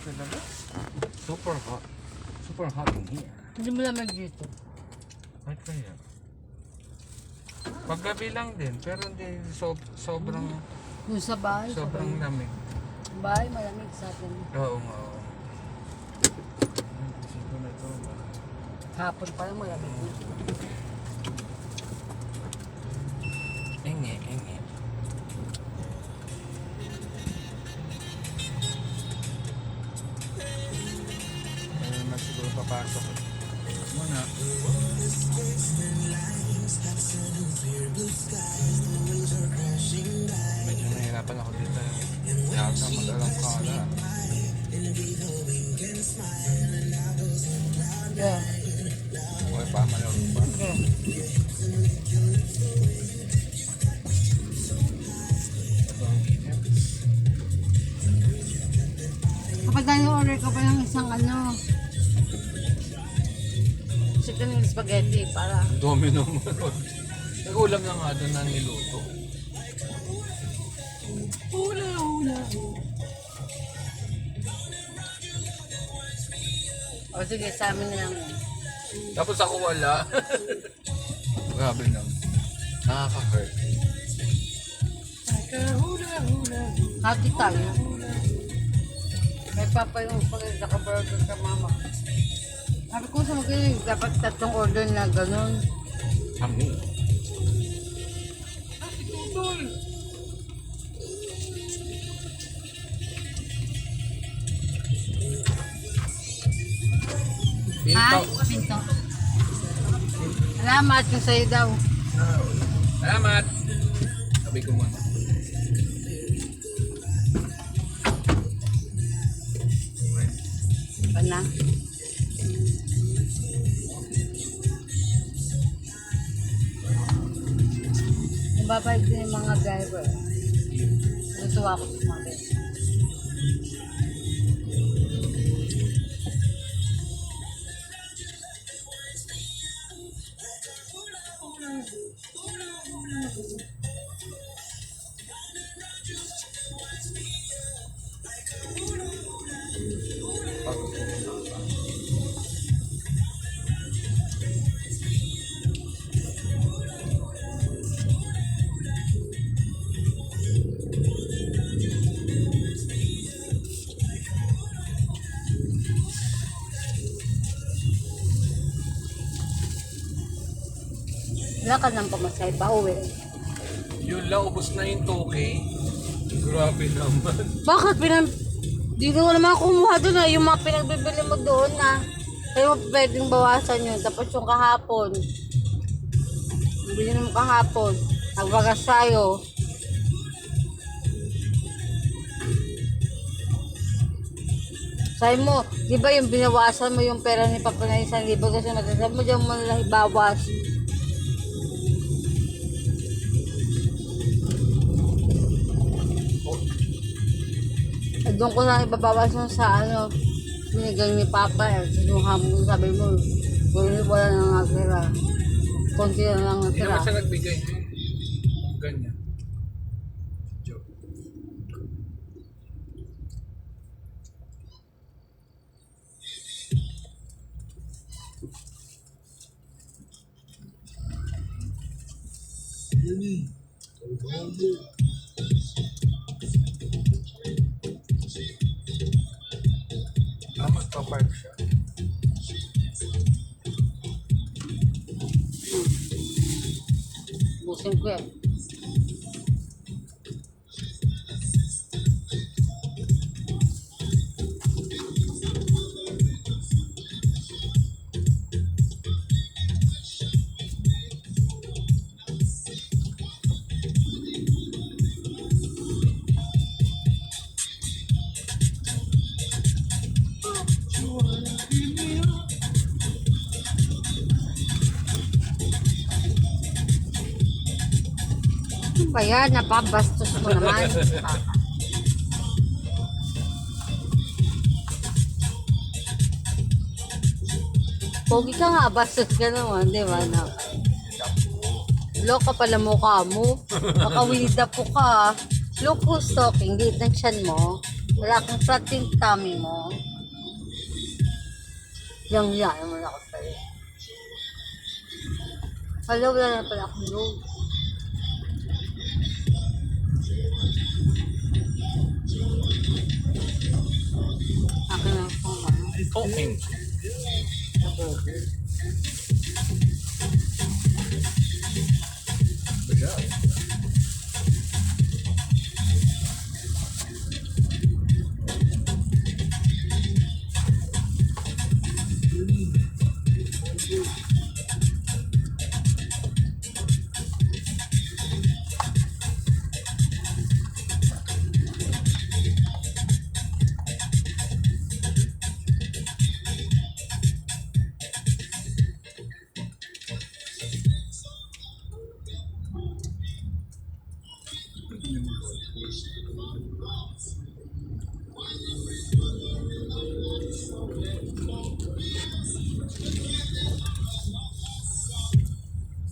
sa labas. Super hot. Super hot in here. Hindi mo lamang dito. Ay kaya. Paggabi lang din, pero hindi sobrang Yung sa bahay. sobrang lamig. Bahay, malamig sa atin. Oo nga. Oo. Isipin na ito. Hapon pa lang malamig. Enge, enge. Ano naman siguro papasok. Muna. Medyo nahihirapan ako dito. Yata mag-alang kala. Yeah. Okay pa, malaro pa. Okay. Kapag order ka pa ng isang chicken and spaghetti para Domino mo. Nag-ulam na nga doon na niluto. hula. O sige, sa amin na lang. Tapos ako wala. Grabe naman. Nakaka-hurt. Hati tayo. May papa yung pag naka-burger ka mama. Sabi ko sa mga dapat 3 order na ganun. Kami. Pinto. Pinto. Salamat yung sa'yo daw. Salamat. Sabi ko muna. Pana. Mababait din yung mga driver. Natuwa ko sa mga driver. Wala ka nang pamasay pa uwi. Yun lang, ubos na yung 2K. Grabe naman. Bakit dito ko naman kumuha doon na yung mga pinagbibili mo doon na kayo pwedeng bawasan yun. Tapos yung kahapon. Bili mo kahapon. Nagbagas tayo. Sabi mo, di ba yung binawasan mo yung pera ni Papa na 1,000 kasi matasabi mo dyan mo nila ibawas. Doon ko na ibabawas mo sa binigay ni Papa yung hamon sabi mo wala nang natira konti na lang Hindi natira naman siya nagbigay. Ganyan. Joke. Magpa-park siya. busin ko yan. Ano ba yan? Napabastos mo naman. Pogi ka nga, bastos ka naman, di ba? Loka pala mukha mo. Makawida po ka. Look who's talking, liit ng tiyan mo. Wala kang flat yung tummy mo. Yang naman ako sa'yo. Hala, wala na pala akong load. Akin lang po, ano? Talking. Good job.